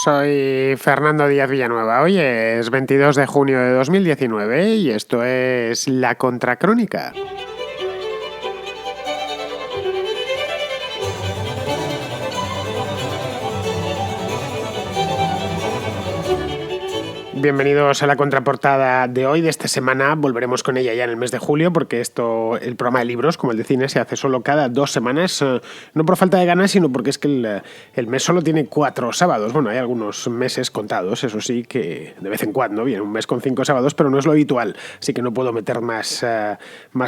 Soy Fernando Díaz Villanueva. Hoy es 22 de junio de 2019 y esto es La Contracrónica. Bienvenidos a la contraportada de hoy, de esta semana. Volveremos con ella ya en el mes de julio, porque el programa de libros, como el de cine, se hace solo cada 2 semanas, no por falta de ganas, sino porque es que el mes solo tiene 4 sábados. Bueno, hay algunos meses contados, eso sí, que de vez en cuando viene un mes con 5 sábados, pero no es lo habitual, así que no puedo meter más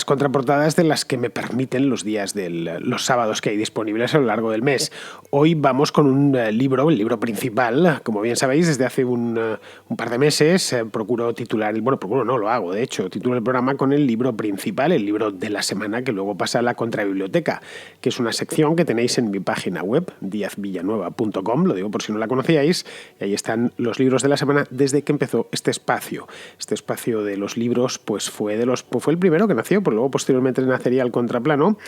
contraportadas de las que me permiten los días los sábados que hay disponibles a lo largo del mes. Hoy vamos con un libro, el libro principal, como bien sabéis, desde hace un par de meses procuro titular, lo hago, de hecho, titulo el programa con el libro principal, el libro de la semana, que luego pasa a la contrabiblioteca, que es una sección que tenéis en mi página web, diazvillanueva.com, lo digo por si no la conocíais, y ahí están los libros de la semana desde que empezó este espacio. Este espacio de los libros pues fue el primero que nació, pues luego posteriormente nacería el Contraplano,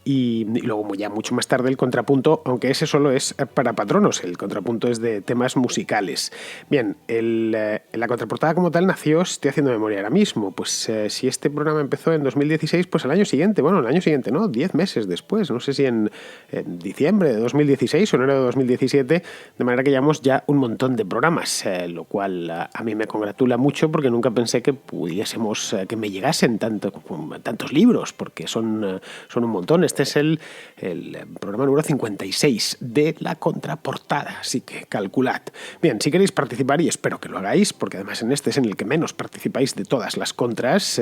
y luego ya mucho más tarde el Contrapunto, aunque ese solo es para patronos, el Contrapunto es de temas musicales. Bien, la contraportada como tal nació, estoy haciendo memoria ahora mismo, pues si este programa empezó en 2016, pues el año siguiente, 10 meses después, no sé si en diciembre de 2016 o enero de 2017, de manera que llevamos ya un montón de programas, lo cual a mí me congratula mucho porque nunca pensé que pudiésemos, que me llegasen tantos libros, porque son un montón. Este es el programa número 56 de la contraportada, así que calculad. Bien, si queréis participar, y espero que lo hagáis, porque además en este es en el que menos participáis de todas las contras,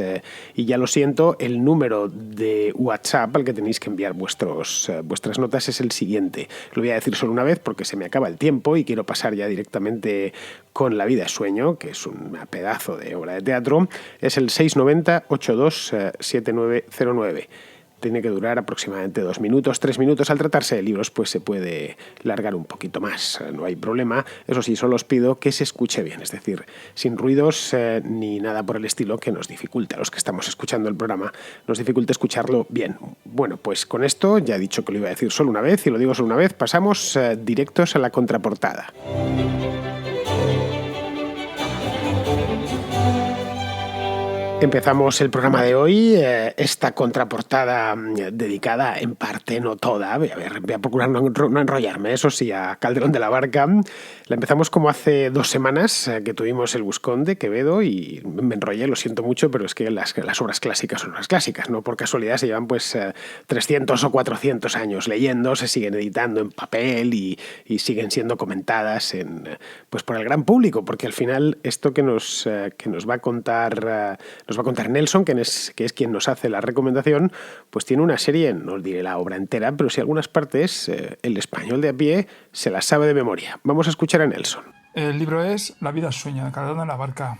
y ya lo siento, el número de WhatsApp al que tenéis que enviar vuestras notas es el siguiente. Lo voy a decir solo una vez porque se me acaba el tiempo y quiero pasar ya directamente con La vida es sueño, que es un pedazo de obra de teatro. Es el 690 82 7909. Tiene que durar aproximadamente 2 minutos, 3 minutos. Al tratarse de libros, pues se puede largar un poquito más, no hay problema. Eso sí, solo os pido que se escuche bien, es decir, sin ruidos ni nada por el estilo que nos dificulte a los que estamos escuchando el programa, nos dificulte escucharlo bien. Bueno, pues con esto, ya he dicho que lo iba a decir solo una vez, y lo digo solo una vez, pasamos directos a la contraportada. Empezamos el programa de hoy, esta contraportada dedicada en parte, no toda, voy a procurar no enrollarme, eso sí, a Calderón de la Barca. La empezamos como hace 2 semanas que tuvimos el Buscón de Quevedo y me enrollé, lo siento mucho, pero es que las obras clásicas son las clásicas, no por casualidad se llevan 300 o 400 años leyendo, se siguen editando en papel y siguen siendo comentadas por el gran público, porque al final esto que nos va a contar Nelson, que es quien nos hace la recomendación, pues tiene una serie, no os diré la obra entera, pero sí algunas partes, el español de a pie se las sabe de memoria. Vamos a escuchar a Nelson. El libro es La vida es sueño, de Calderón de la Barca.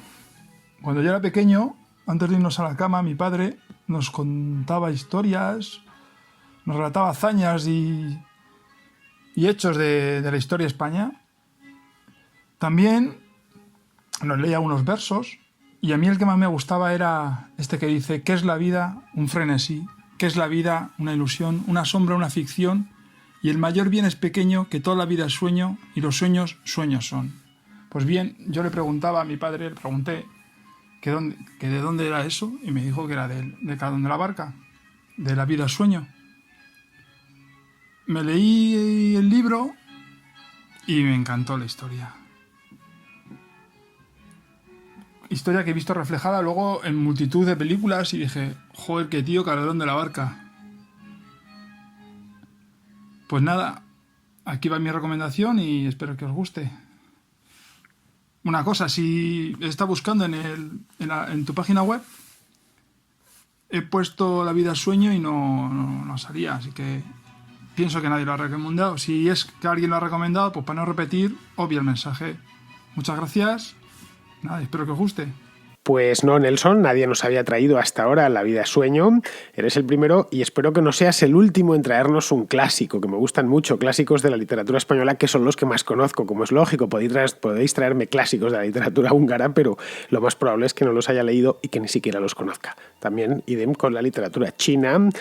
Cuando yo era pequeño, antes de irnos a la cama, mi padre nos contaba historias, nos relataba hazañas y hechos de la historia de España. También nos leía unos versos. Y a mí el que más me gustaba era este que dice: ¿qué es la vida? Un frenesí. ¿Qué es la vida? Una ilusión, una sombra, una ficción. Y el mayor bien es pequeño, que toda la vida es sueño, y los sueños, sueños son. Pues bien, yo le preguntaba a mi padre, le pregunté que de dónde era eso, y me dijo que era de Calderón de la Barca, de La vida es sueño. Me leí el libro y me encantó la historia. Historia que he visto reflejada luego en multitud de películas y dije, joder, qué tío, Calderón de la Barca. Pues nada, aquí va mi recomendación y espero que os guste. Una cosa, si estás buscando en tu página web, he puesto La vida es sueño y no salía, así que pienso que nadie lo ha recomendado. Si es que alguien lo ha recomendado, pues para no repetir, obvia el mensaje. Muchas gracias. Nada, espero que os guste. Pues no, Nelson, nadie nos había traído hasta ahora La vida es sueño. Eres el primero y espero que no seas el último en traernos un clásico, que me gustan mucho, clásicos de la literatura española, que son los que más conozco. Como es lógico, podéis traerme clásicos de la literatura húngara, pero lo más probable es que no los haya leído y que ni siquiera los conozca. También idem con la literatura china,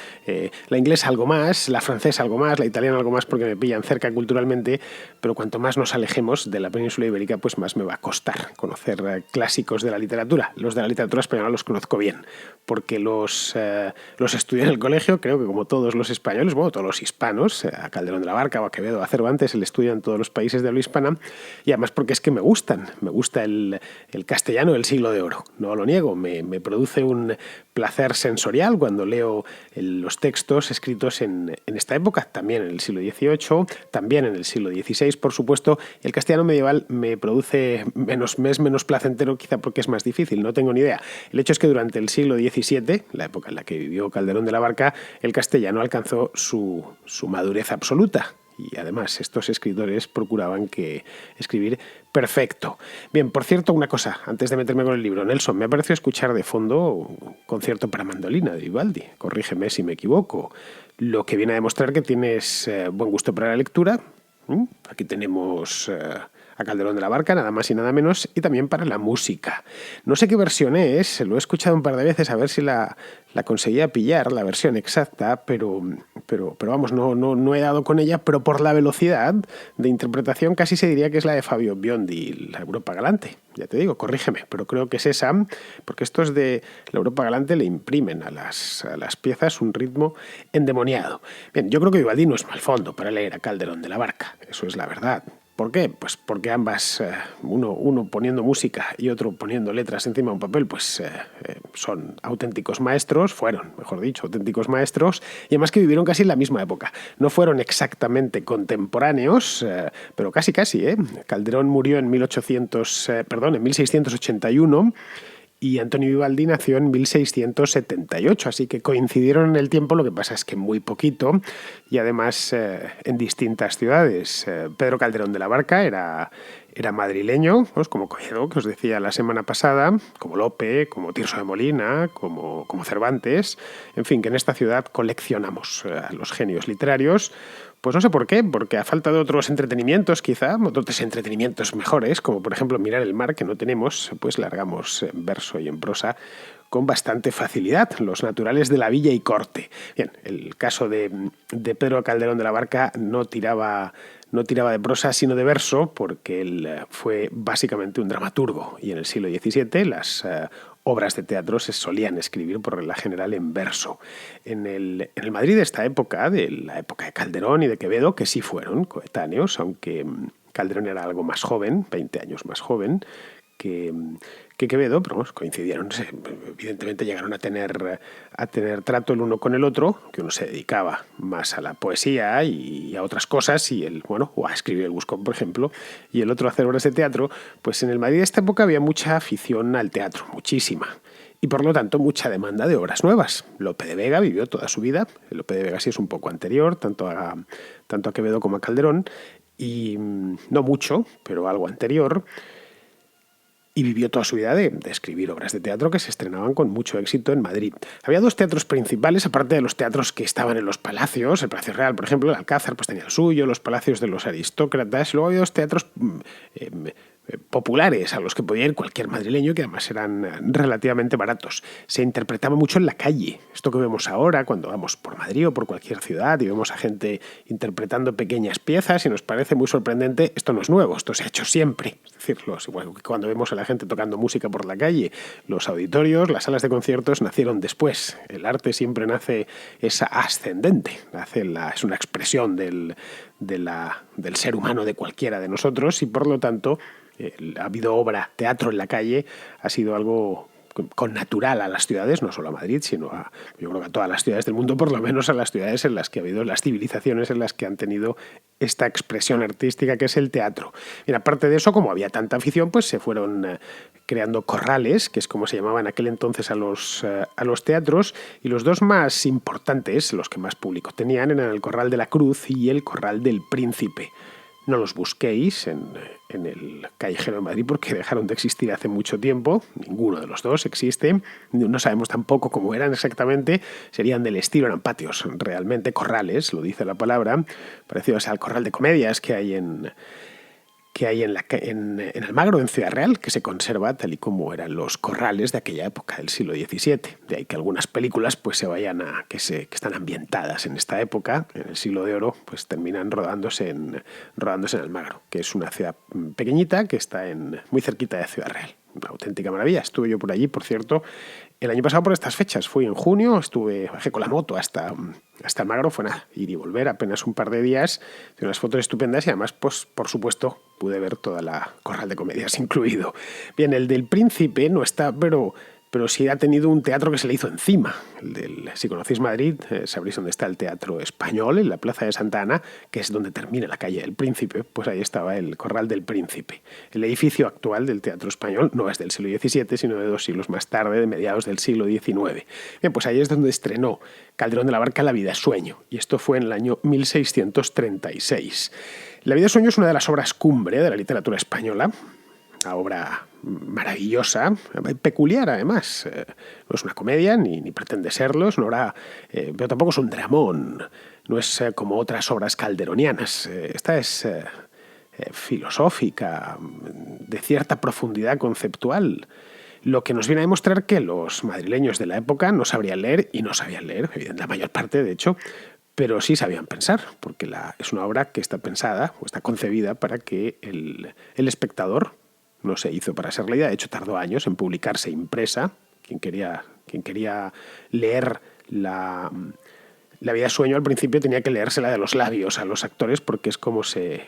la inglesa algo más, la francesa algo más, la italiana algo más porque me pillan cerca culturalmente, pero cuanto más nos alejemos de la península ibérica, pues más me va a costar conocer clásicos de la literatura. Los de la literatura española los conozco bien, porque los estudié en el colegio, creo que como todos los españoles, bueno, todos los hispanos, a Calderón de la Barca o a Quevedo o a Cervantes, se le estudia en todos los países de habla hispana, y además porque es que me gusta el castellano del siglo de oro, no lo niego, me produce un placer sensorial cuando leo los textos escritos en esta época, también en el siglo XVIII, también en el siglo XVI, por supuesto. El castellano medieval me produce menos placentero, quizá porque es más difícil, no tengo ni idea. El hecho es que durante el siglo XVII, la época en la que vivió Calderón de la Barca, el castellano alcanzó su madurez absoluta. Y además estos escritores procuraban escribir perfecto. Bien, por cierto, una cosa, antes de meterme con el libro, Nelson, me ha parecido escuchar de fondo un concierto para mandolina de Vivaldi. Corrígeme si me equivoco. Lo que viene a demostrar que tienes buen gusto para la lectura. Aquí tenemos a Calderón de la Barca, nada más y nada menos, y también para la música. No sé qué versión es, lo he escuchado un par de veces a ver si la conseguía pillar, la versión exacta, pero vamos, no he dado con ella, pero por la velocidad de interpretación casi se diría que es la de Fabio Biondi, la Europa Galante. Ya te digo, corrígeme, pero creo que es esa, porque estos de la Europa Galante le imprimen a las piezas un ritmo endemoniado. Bien, yo creo que Vivaldi no es mal fondo para leer a Calderón de la Barca, eso es la verdad. ¿Por qué? Pues porque ambas, uno poniendo música y otro poniendo letras encima de un papel, pues son auténticos maestros, fueron, mejor dicho, auténticos maestros, y además que vivieron casi en la misma época. No fueron exactamente contemporáneos, pero casi, ¿eh? Calderón murió en 1681, y Antonio Vivaldi nació en 1678, así que coincidieron en el tiempo, lo que pasa es que muy poquito, y además en distintas ciudades. Pedro Calderón de la Barca era madrileño, pues como Quevedo, que os decía la semana pasada, como Lope, como Tirso de Molina, como Cervantes, en fin, que en esta ciudad coleccionamos a los genios literarios. Pues no sé por qué, porque a falta de otros entretenimientos quizá, otros entretenimientos mejores, como por ejemplo mirar el mar, que no tenemos, pues largamos en verso y en prosa con bastante facilidad, los naturales de la villa y corte. Bien, el caso de Pedro Calderón de la Barca no tiraba de prosa sino de verso, porque él fue básicamente un dramaturgo, y en el siglo XVII las obras de teatro se solían escribir por regla general en verso. En el Madrid de esta época, de la época de Calderón y de Quevedo, que sí fueron coetáneos, aunque Calderón era algo más joven, 20 años más joven que Quevedo, pero vamos, coincidieron. Evidentemente llegaron a tener trato el uno con el otro, que uno se dedicaba más a la poesía y a otras cosas, y o a escribir el Buscón, por ejemplo, y el otro a hacer obras de teatro. Pues en el Madrid de esta época había mucha afición al teatro, muchísima, y por lo tanto mucha demanda de obras nuevas. Lope de Vega vivió toda su vida, Lope de Vega sí es un poco anterior, tanto a Quevedo como a Calderón, y no mucho, pero algo anterior. Y vivió toda su vida de escribir obras de teatro que se estrenaban con mucho éxito en Madrid. Había dos teatros principales, aparte de los teatros que estaban en los palacios. El Palacio Real, por ejemplo, el Alcázar pues tenía el suyo, los palacios de los aristócratas. Luego había dos teatros populares a los que podía ir cualquier madrileño, que además eran relativamente baratos. Se interpretaba mucho en la calle. Esto que vemos ahora cuando vamos por Madrid o por cualquier ciudad y vemos a gente interpretando pequeñas piezas y nos parece muy sorprendente, esto no es nuevo, esto se ha hecho siempre. Es decir, cuando vemos a la gente tocando música por la calle, los auditorios, las salas de conciertos nacieron después. El arte siempre nace, es ascendente, es una expresión del ser humano, de cualquiera de nosotros, y por lo tanto ha habido obra, teatro en la calle, ha sido algo connatural a las ciudades, no solo a Madrid, sino yo creo que a todas las ciudades del mundo, por lo menos a las ciudades en las que ha habido, las civilizaciones en las que han tenido esta expresión artística que es el teatro. Y aparte de eso, como había tanta afición, pues se fueron creando corrales, que es como se llamaba en aquel entonces a los teatros, y los dos más importantes, los que más público tenían, eran el Corral de la Cruz y el Corral del Príncipe. No los busquéis en el Callejero de Madrid porque dejaron de existir hace mucho tiempo. Ninguno de los dos existe. No sabemos tampoco cómo eran exactamente. Serían del estilo, eran patios realmente, corrales, lo dice la palabra, parecidos al corral de comedias que hay en Almagro, en Ciudad Real, que se conserva tal y como eran los corrales de aquella época del siglo XVII. De ahí que algunas películas pues que están ambientadas en esta época, en el siglo de oro, pues terminan rodándose en Almagro, que es una ciudad pequeñita que está muy cerquita de Ciudad Real. Una auténtica maravilla. Estuve yo por allí, por cierto, el año pasado por estas fechas. Fui en junio, bajé con la moto hasta Almagro, fue nada, ir y volver apenas un par de días, de unas fotos estupendas y además, pues por supuesto, pude ver toda la corral de comedias incluido. Bien, el del Príncipe no está, pero sí ha tenido un teatro que se le hizo encima. Si conocéis Madrid, sabréis dónde está el Teatro Español, en la Plaza de Santa Ana, que es donde termina la calle del Príncipe. Pues ahí estaba el Corral del Príncipe. El edificio actual del Teatro Español no es del siglo XVII, sino de 2 siglos más tarde, de mediados del siglo XIX. Bien, pues ahí es donde estrenó Calderón de la Barca La vida sueño, y esto fue en el año 1636. La vida sueño es una de las obras cumbre de la literatura española, una obra maravillosa, peculiar además. No es una comedia, ni pretende serlo, es una obra, pero tampoco es un dramón, no es como otras obras calderonianas. Esta es filosófica, de cierta profundidad conceptual, lo que nos viene a demostrar que los madrileños de la época no sabrían leer, y no sabían leer, la mayor parte de hecho, pero sí sabían pensar, porque es una obra que está pensada o está concebida para que el espectador no se hizo para ser leída. De hecho, tardó años en publicarse impresa. Quien quería leer la vida sueño al principio tenía que leérsela de los labios a los actores, porque es como se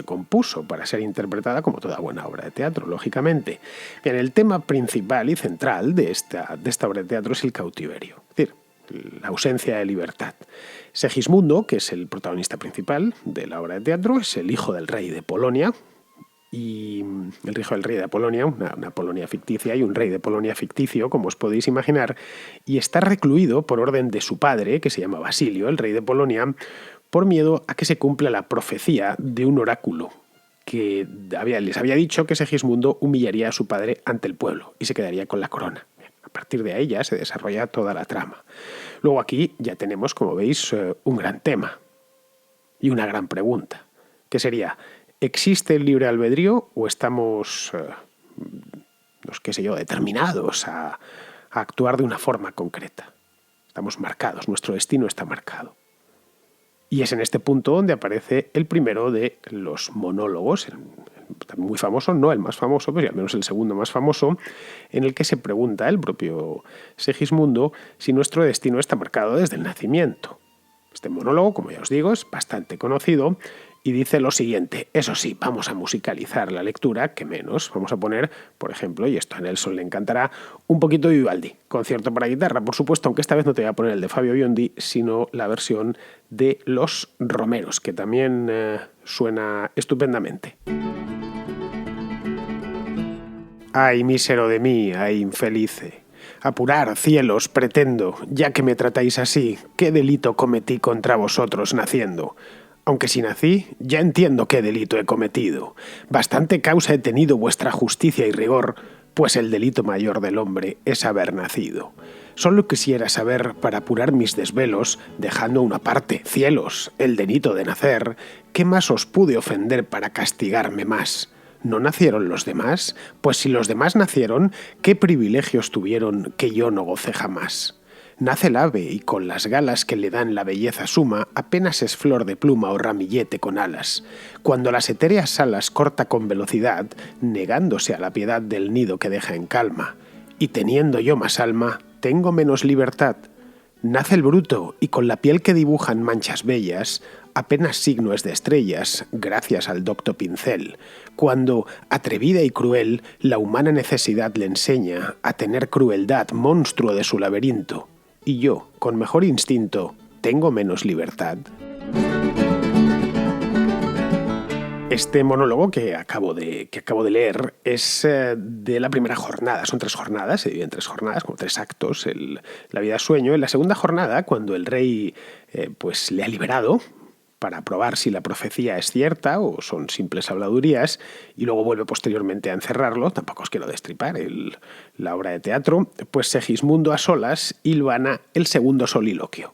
compuso para ser interpretada como toda buena obra de teatro, lógicamente. Bien, el tema principal y central de esta obra de teatro es el cautiverio, es decir, la ausencia de libertad. Segismundo, que es el protagonista principal de la obra de teatro, es el hijo del rey de Polonia, y el hijo del rey de Polonia, una Polonia ficticia y un rey de Polonia ficticio, como os podéis imaginar, y está recluido por orden de su padre, que se llama Basilio, el rey de Polonia, por miedo a que se cumpla la profecía de un oráculo que les había dicho que Segismundo humillaría a su padre ante el pueblo y se quedaría con la corona. A partir de ahí ya se desarrolla toda la trama. Luego aquí ya tenemos, como veis, un gran tema y una gran pregunta, que sería: ¿existe el libre albedrío o estamos, determinados a actuar de una forma concreta? Estamos marcados, nuestro destino está marcado. Y es en este punto donde aparece el primero de los monólogos, muy famoso, no el más famoso, pero al menos el segundo más famoso, en el que se pregunta el propio Segismundo si nuestro destino está marcado desde el nacimiento. Este monólogo, como ya os digo, es bastante conocido y dice lo siguiente: eso sí, vamos a musicalizar la lectura, que menos. Vamos a poner, por ejemplo, y esto a Nelson le encantará, un poquito de Vivaldi, concierto para guitarra, por supuesto, aunque esta vez no te voy a poner el de Fabio Biondi, sino la versión de Los Romeros, que también suena estupendamente. Ay, mísero de mí, ay, infelice. Apurar, cielos, pretendo, ya que me tratáis así, ¿qué delito cometí contra vosotros naciendo? Aunque si nací, ya entiendo qué delito he cometido. Bastante causa he tenido vuestra justicia y rigor, pues el delito mayor del hombre es haber nacido. Solo quisiera saber, para apurar mis desvelos, dejando a una parte, cielos, el delito de nacer, ¿qué más os pude ofender para castigarme más? ¿No nacieron los demás? Pues si los demás nacieron, ¿qué privilegios tuvieron que yo no gocé jamás? Nace el ave y con las galas que le dan la belleza suma, apenas es flor de pluma o ramillete con alas. Cuando las etéreas alas corta con velocidad, negándose a la piedad del nido que deja en calma. Y teniendo yo más alma, tengo menos libertad. Nace el bruto y con la piel que dibujan manchas bellas, apenas signo es de estrellas, gracias al docto pincel, cuando, atrevida y cruel, la humana necesidad le enseña a tener crueldad, monstruo de su laberinto. Y yo, con mejor instinto, ¿tengo menos libertad? Este monólogo que acabo de leer es de la primera jornada. Son 3 jornadas, se divide en 3 jornadas, como 3 actos, la vida sueño. En la segunda jornada, cuando el rey le ha liberado, para probar si la profecía es cierta o son simples habladurías, y luego vuelve posteriormente a encerrarlo. Tampoco os quiero destripar la obra de teatro. Pues Segismundo a solas hilvana el segundo soliloquio.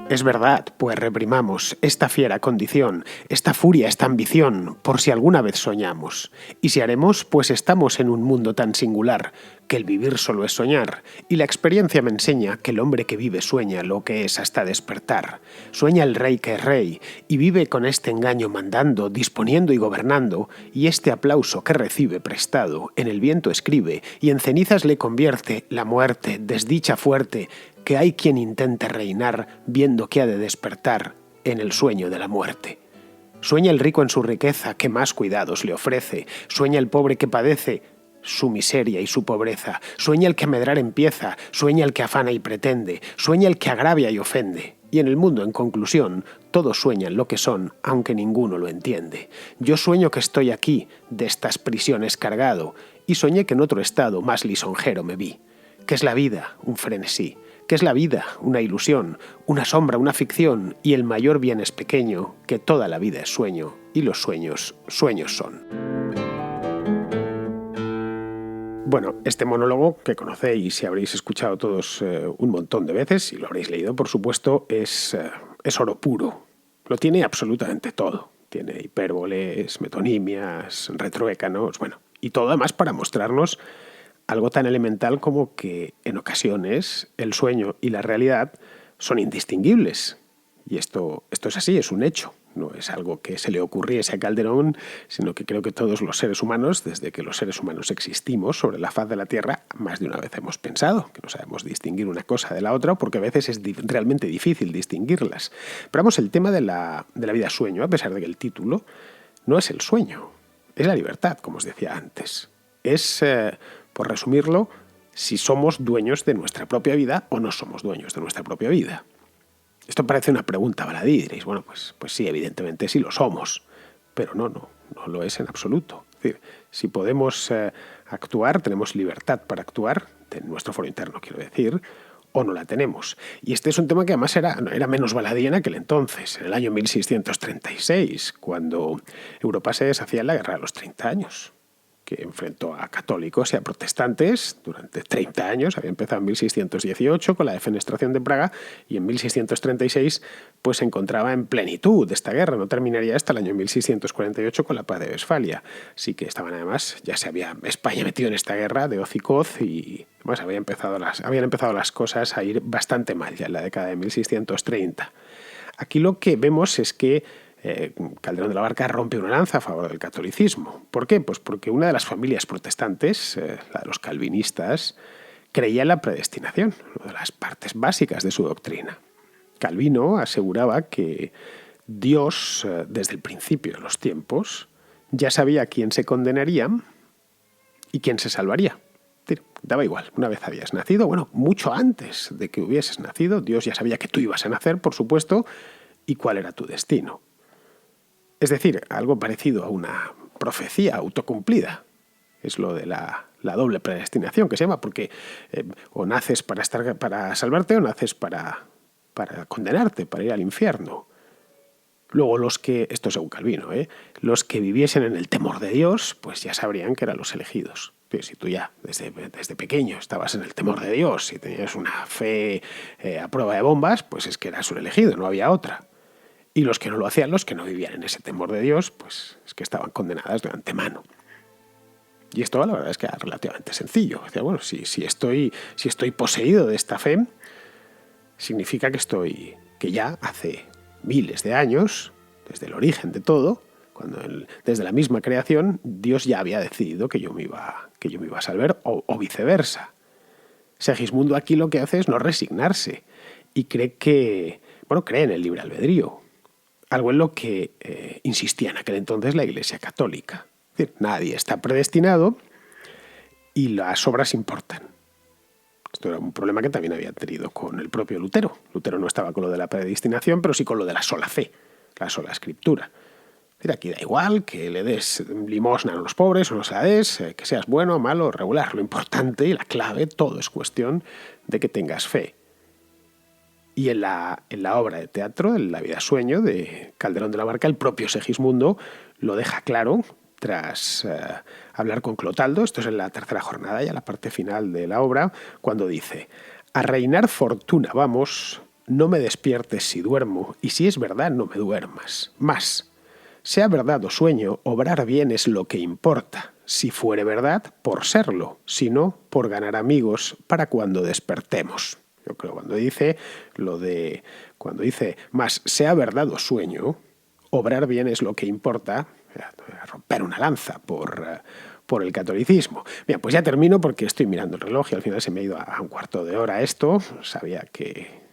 Es verdad, pues reprimamos esta fiera condición, esta furia, esta ambición, por si alguna vez soñamos. Y si haremos, pues estamos en un mundo tan singular, que el vivir solo es soñar, y la experiencia me enseña que el hombre que vive sueña lo que es hasta despertar. Sueña el rey que es rey, y vive con este engaño mandando, disponiendo y gobernando, y este aplauso que recibe prestado, en el viento escribe, y en cenizas le convierte la muerte, desdicha fuerte, que hay quien intente reinar viendo que ha de despertar en el sueño de la muerte. Sueña el rico en su riqueza que más cuidados le ofrece, sueña el pobre que padece su miseria y su pobreza, sueña el que a medrar empieza, sueña el que afana y pretende, sueña el que agravia y ofende. Y en el mundo, en conclusión, todos sueñan lo que son, aunque ninguno lo entiende. Yo sueño que estoy aquí, de estas prisiones cargado, y soñé que en otro estado más lisonjero me vi. ¿Qué es la vida? Un frenesí. ¿Qué es la vida? Una ilusión, una sombra, una ficción, y el mayor bien es pequeño, que toda la vida es sueño, y los sueños, sueños son. Bueno, este monólogo que conocéis y habréis escuchado todos un montón de veces, y lo habréis leído, por supuesto, es oro puro. Lo tiene absolutamente todo. Tiene hipérboles, metonimias, retruécanos, bueno, y todo además para mostrarnos algo tan elemental como que en ocasiones el sueño y la realidad son indistinguibles. Y esto es así, es un hecho. No es algo que se le ocurriese a Calderón, sino que creo que todos los seres humanos, desde que los seres humanos existimos sobre la faz de la Tierra, más de una vez hemos pensado que no sabemos distinguir una cosa de la otra, porque a veces es realmente difícil distinguirlas. Pero vamos, el tema de la vida sueño, a pesar de que el título no es el sueño, es la libertad, como os decía antes. Es, por resumirlo, si somos dueños de nuestra propia vida o no somos dueños de nuestra propia vida. Esto parece una pregunta baladí, y diréis, bueno, pues sí, evidentemente sí lo somos, pero no lo es en absoluto. Es decir, si podemos actuar, tenemos libertad para actuar, de nuestro foro interno quiero decir, o no la tenemos. Y este es un tema que además era menos baladí en aquel entonces, en el año 1636, cuando Europa se deshacía en la Guerra de los 30 años. Que enfrentó a católicos y a protestantes durante 30 años. Había empezado en 1618 con la defenestración de Praga y en 1636 pues se encontraba en plenitud de esta guerra. No terminaría hasta el año 1648 con la paz de Westfalia. Así que estaban además, ya se había España metido en esta guerra de hoz y coz y además habían empezado las cosas a ir bastante mal ya en la década de 1630. Aquí lo que vemos es que Calderón de la Barca rompe una lanza a favor del catolicismo. ¿Por qué? Pues porque una de las familias protestantes, la de los calvinistas, creía en la predestinación, una de las partes básicas de su doctrina. Calvino aseguraba que Dios, desde el principio de los tiempos, ya sabía quién se condenaría y quién se salvaría. Es decir, daba igual, una vez habías nacido, bueno, mucho antes de que hubieses nacido, Dios ya sabía que tú ibas a nacer, por supuesto, y cuál era tu destino. Es decir, algo parecido a una profecía autocumplida. Es lo de la doble predestinación que se llama, porque o naces para salvarte o naces para condenarte, para ir al infierno. Luego esto según Calvino, los que viviesen en el temor de Dios, pues ya sabrían que eran los elegidos. Si tú ya desde pequeño estabas en el temor de Dios y tenías una fe a prueba de bombas, pues es que eras un elegido, no había otra. Y los que no lo hacían, los que no vivían en ese temor de Dios, pues es que estaban condenadas de antemano. Y esto la verdad es que era relativamente sencillo. O sea, bueno, si estoy poseído de esta fe, significa que ya hace miles de años, desde el origen de todo, desde la misma creación, Dios ya había decidido que yo me iba a salvar o viceversa. Segismundo aquí lo que hace es no resignarse y cree en el libre albedrío. Algo en lo que insistía en aquel entonces la Iglesia Católica. Es decir, nadie está predestinado y las obras importan. Esto era un problema que también había tenido con el propio Lutero. Lutero no estaba con lo de la predestinación, pero sí con lo de la sola fe, la sola escritura. Es decir, aquí da igual que le des limosna a los pobres o no se la des, que seas bueno, malo, regular. Lo importante y la clave, todo es cuestión de que tengas fe. Y en la obra de teatro, en La vida sueño, de Calderón de la Barca, el propio Segismundo lo deja claro tras hablar con Clotaldo, esto es en la tercera jornada, ya la parte final de la obra, cuando dice: a reinar fortuna vamos, no me despiertes si duermo, y si es verdad no me duermas. Más, sea verdad o sueño, obrar bien es lo que importa. Si fuere verdad, por serlo, si no, por ganar amigos para cuando despertemos. Yo creo cuando dice más sea verdad o sueño, obrar bien es lo que importa, romper una lanza por el catolicismo. Bien, pues ya termino porque estoy mirando el reloj y al final se me ha ido a un cuarto de hora esto. Sabía que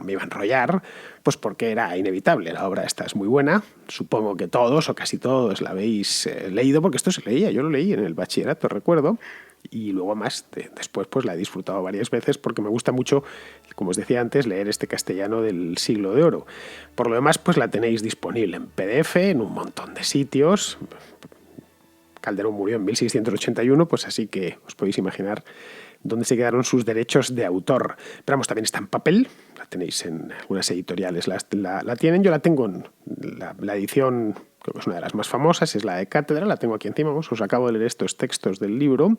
me iba a enrollar, pues porque era inevitable. La obra esta es muy buena. Supongo que todos o casi todos la habéis leído, porque esto se leía. Yo lo leí en el bachillerato, recuerdo. Y luego más, después pues la he disfrutado varias veces porque me gusta mucho, como os decía antes, leer este castellano del Siglo de Oro. Por lo demás, pues la tenéis disponible en PDF, en un montón de sitios. Calderón murió en 1681, pues así que os podéis imaginar dónde se quedaron sus derechos de autor. Pero vamos, también está en papel, la tenéis en algunas editoriales, la tienen. Yo la tengo en la edición, creo que es una de las más famosas, es la de Cátedra, la tengo aquí encima, os acabo de leer estos textos del libro.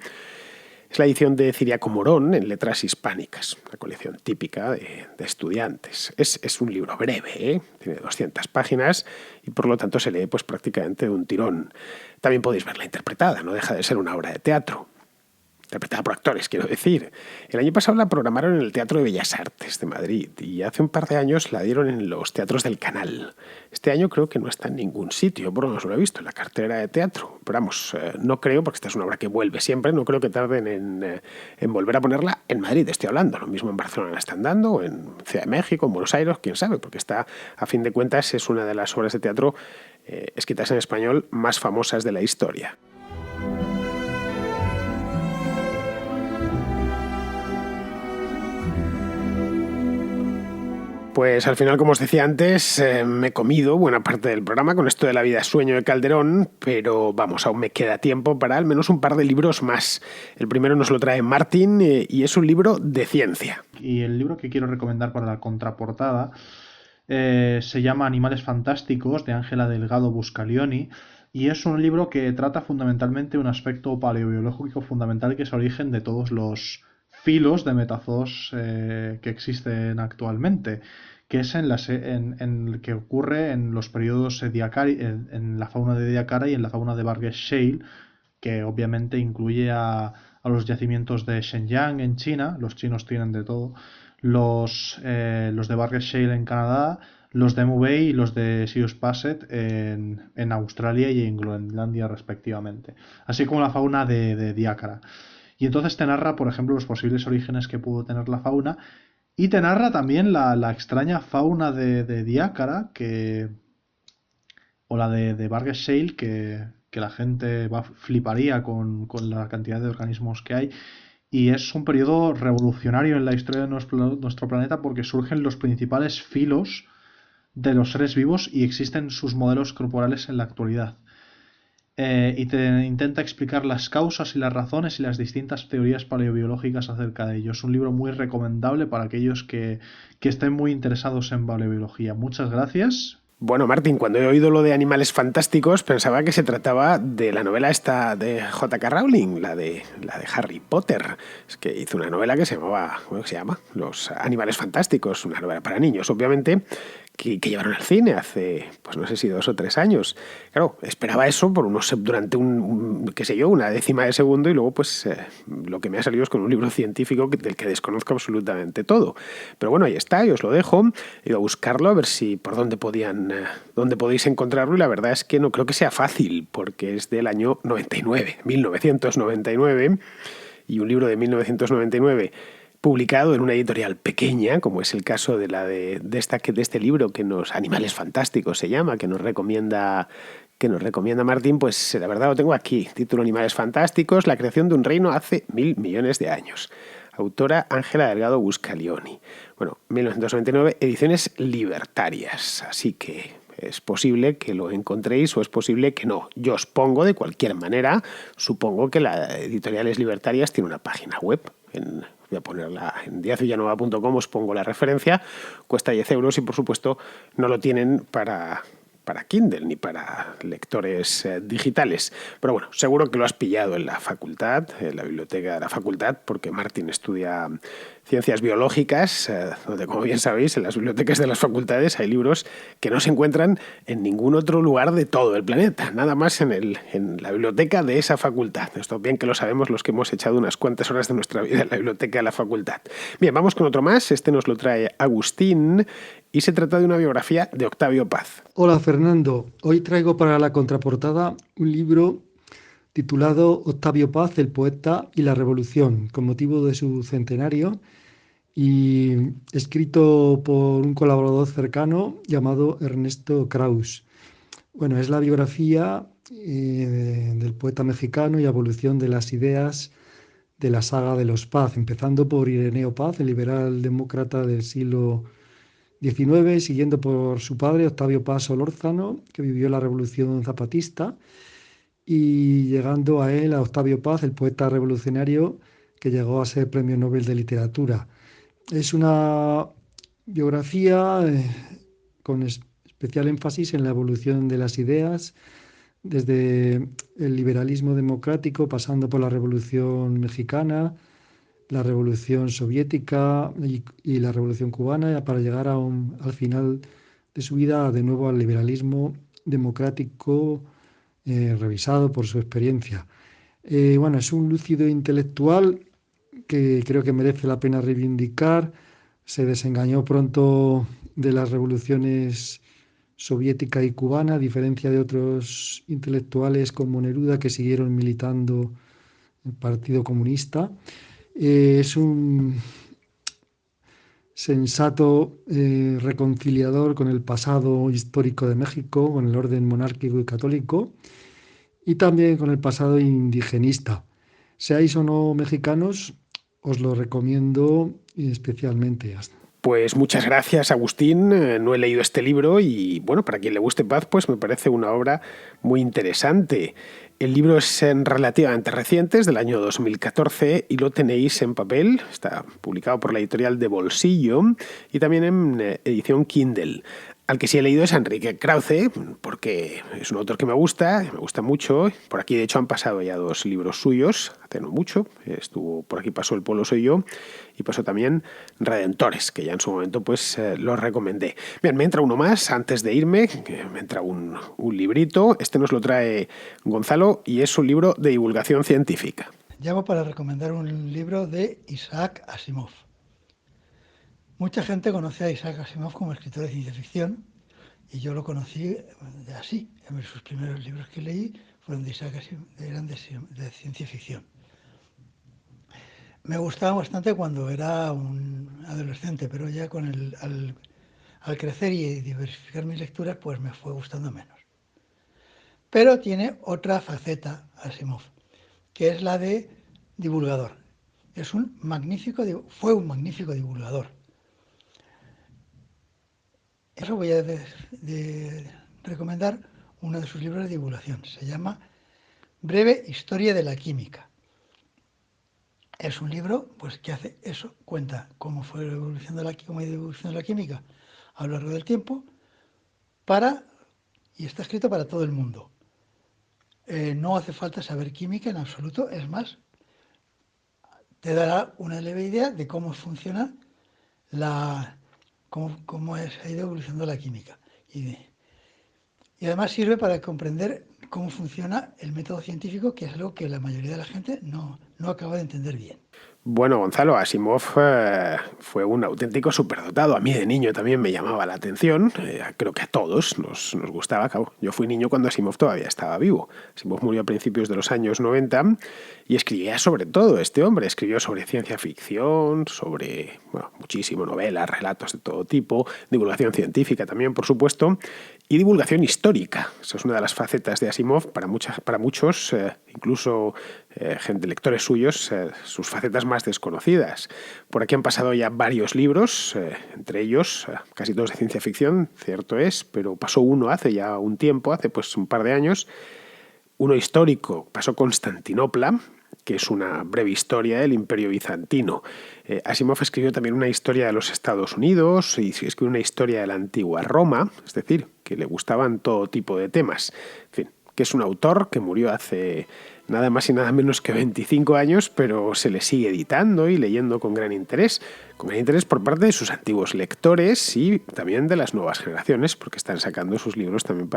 Es la edición de Ciriaco Morón en letras hispánicas, una colección típica de estudiantes. Es un libro breve, tiene 200 páginas y por lo tanto se lee pues prácticamente de un tirón. También podéis verla interpretada, no deja de ser una obra de teatro. Interpretada por actores, quiero decir. El año pasado la programaron en el Teatro de Bellas Artes de Madrid y hace un par de años la dieron en los teatros del Canal. Este año creo que no está en ningún sitio, por lo menos lo he visto en la cartelera de teatro. Pero vamos, no creo, porque esta es una obra que vuelve siempre, no creo que tarden en volver a ponerla en Madrid, estoy hablando. Lo mismo en Barcelona la están dando, o en Ciudad de México, en Buenos Aires, quién sabe, porque esta, a fin de cuentas, es una de las obras de teatro escritas en español más famosas de la historia. Pues al final, como os decía antes, me he comido buena parte del programa con esto de La vida sueño de Calderón, pero vamos, aún me queda tiempo para al menos un par de libros más. El primero nos lo trae Martín y es un libro de ciencia. Y el libro que quiero recomendar para la contraportada se llama Animales fantásticos, de Ángela Delgado Buscalioni, y es un libro que trata fundamentalmente un aspecto paleobiológico fundamental, que es el origen de todos los filos de metazoos que existen actualmente, que es en el que ocurre en los periodos en la fauna de Ediacara y en la fauna de Burgess Shale, que obviamente incluye a los yacimientos de Shenyang en China. Los chinos tienen de todo, los de Burgess Shale en Canadá, los de Emu Bay y los de Sirius Passet en Australia y en Groenlandia respectivamente, así como la fauna de Ediacara. Y entonces te narra, por ejemplo, los posibles orígenes que pudo tener la fauna, y te narra también la extraña fauna de Ediacara, o la de Burgess Shale, que la gente fliparía con la cantidad de organismos que hay. Y es un periodo revolucionario en la historia de nuestro planeta, porque surgen los principales filos de los seres vivos y existen sus modelos corporales en la actualidad. Y te intenta explicar las causas y las razones y las distintas teorías paleobiológicas acerca de ello. Es un libro muy recomendable para aquellos que estén muy interesados en paleobiología. Muchas gracias. Bueno, Martín, cuando he oído lo de Animales fantásticos pensaba que se trataba de la novela esta de J.K. Rowling, la de Harry Potter. Es que hizo una novela que se llamaba, ¿cómo se llama? Los Animales fantásticos, una novela para niños, obviamente, que llevaron al cine hace, pues no sé si 2 o 3 años. Claro, esperaba eso durante una décima de segundo, y luego pues lo que me ha salido es con un libro científico del que desconozco absolutamente todo. Pero bueno, ahí está, y os lo dejo. He ido a buscarlo a ver si por dónde podéis encontrarlo, y la verdad es que no creo que sea fácil, porque es del año 1999, y un libro de 1999 publicado en una editorial pequeña, como es el caso de este libro Animales fantásticos se llama, que nos recomienda Martín, pues la verdad lo tengo aquí. Título: Animales fantásticos, la creación de un reino hace 1000 millones de años. Autora Ángela Delgado Buscalioni. Bueno, 1999, ediciones Libertarias, así que es posible que lo encontréis o es posible que no. Yo os pongo, de cualquier manera, supongo que la Editoriales Libertarias tiene una página web en voy a ponerla en diazvillanova.com, os pongo la referencia, cuesta 10 euros y por supuesto no lo tienen para Kindle ni para lectores digitales. Pero bueno, seguro que lo has pillado en la facultad, en la biblioteca de la facultad, porque Martín estudia ciencias biológicas, donde, como bien sabéis, en las bibliotecas de las facultades hay libros que no se encuentran en ningún otro lugar de todo el planeta, nada más en la biblioteca de esa facultad. Esto bien que lo sabemos los que hemos echado unas cuantas horas de nuestra vida en la biblioteca de la facultad. Bien, vamos con otro más. Este nos lo trae Agustín y se trata de una biografía de Octavio Paz. Hola Fernando, hoy traigo para la contraportada un libro titulado Octavio Paz, el poeta y la revolución, con motivo de su centenario, y escrito por un colaborador cercano llamado Ernesto Kraus. Bueno, es la biografía del poeta mexicano y evolución de las ideas de la saga de los Paz, empezando por Ireneo Paz, el liberal demócrata del siglo XIX, siguiendo por su padre, Octavio Paz Solórzano, que vivió la Revolución Zapatista, y llegando a él, a Octavio Paz, el poeta revolucionario que llegó a ser Premio Nobel de Literatura. Es una biografía con especial énfasis en la evolución de las ideas, desde el liberalismo democrático, pasando por la Revolución Mexicana, la Revolución Soviética y la Revolución Cubana, para llegar al final de su vida de nuevo al liberalismo democrático, revisado por su experiencia. Bueno, es un lúcido intelectual que creo que merece la pena reivindicar. Se desengañó pronto de las revoluciones soviética y cubana, a diferencia de otros intelectuales como Neruda que siguieron militando el Partido Comunista. Es un sensato reconciliador con el pasado histórico de México, con el orden monárquico y católico, y también con el pasado indigenista. Seáis o no mexicanos, os lo recomiendo especialmente. Pues muchas gracias, Agustín. No he leído este libro y, bueno, para quien le guste Paz, pues me parece una obra muy interesante. El libro es relativamente reciente, es del año 2014 y lo tenéis en papel. Está publicado por la editorial de Bolsillo y también en edición Kindle. Al que sí he leído es a Enrique Krause, porque es un autor que me gusta mucho. Por aquí, de hecho, han pasado ya 2 libros suyos, hace no mucho. Por aquí pasó El pueblo soy yo y pasó también Redentores, que ya en su momento pues los recomendé. Bien, me entra uno más antes de irme, que me entra un librito. Este nos lo trae Gonzalo y es un libro de divulgación científica. Llamo para recomendar un libro de Isaac Asimov. Mucha gente conoce a Isaac Asimov como escritor de ciencia ficción y yo lo conocí así. Sus primeros libros que leí fueron de Isaac Asimov, eran de ciencia ficción. Me gustaba bastante cuando era un adolescente, pero ya al crecer y diversificar mis lecturas, pues me fue gustando menos. Pero tiene otra faceta Asimov, que es la de divulgador. Fue un magnífico divulgador. Eso voy a recomendar uno de sus libros de divulgación. Se llama Breve Historia de la Química. Es un libro pues, que hace eso, cuenta cómo fue la evolución de la química a lo largo del tiempo y está escrito para todo el mundo. No hace falta saber química en absoluto, es más, te dará una leve idea de cómo funciona cómo ha ido evolucionando la química. Y además sirve para comprender cómo funciona el método científico, que es algo que la mayoría de la gente no acaba de entender bien. Bueno, Gonzalo, Asimov fue un auténtico superdotado. A mí de niño también me llamaba la atención. Creo que a todos nos gustaba. Yo fui niño cuando Asimov todavía estaba vivo. Asimov murió a principios de los años 90 y escribía sobre todo. Este hombre escribió sobre ciencia ficción, sobre muchísimo novelas, relatos de todo tipo, divulgación científica también, por supuesto, y divulgación histórica. Esa es una de las facetas de Asimov para muchos, incluso lectores suyos, sus facetas más desconocidas. Por aquí han pasado ya varios libros, entre ellos casi todos de ciencia ficción, cierto es, pero pasó uno hace ya un tiempo, hace pues un par de años, uno histórico, pasó Constantinopla, que es una breve historia del Imperio Bizantino. Asimov escribió también una historia de los Estados Unidos y escribió una historia de la antigua Roma, es decir, que le gustaban todo tipo de temas. En fin, que es un autor que murió hace nada más y nada menos que 25 años, pero se le sigue editando y leyendo con gran interés por parte de sus antiguos lectores y también de las nuevas generaciones, porque están sacando sus libros también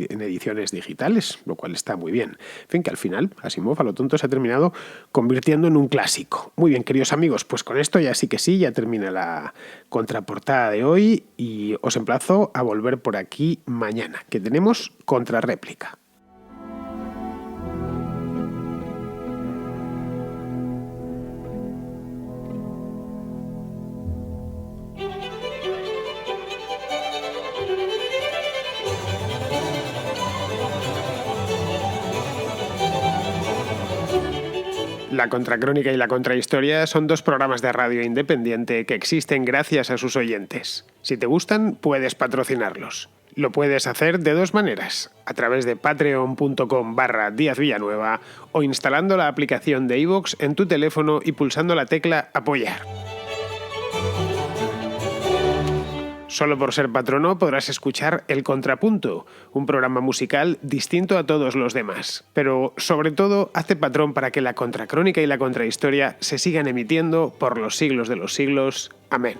en ediciones digitales, lo cual está muy bien. En fin, que al final Asimov a lo tonto se ha terminado convirtiendo en un clásico. Muy bien, queridos amigos, pues con esto ya sí que sí, ya termina la contraportada de hoy y os emplazo a volver por aquí mañana, que tenemos contrarréplica. La Contracrónica y la Contrahistoria son 2 programas de radio independiente que existen gracias a sus oyentes. Si te gustan, puedes patrocinarlos. Lo puedes hacer de 2 maneras, a través de patreon.com/Díaz Villanueva o instalando la aplicación de iVoox en tu teléfono y pulsando la tecla Apoyar. Solo por ser patrono podrás escuchar El Contrapunto, un programa musical distinto a todos los demás. Pero, sobre todo, hazte patrón para que la Contracrónica y la Contrahistoria se sigan emitiendo por los siglos de los siglos. Amén.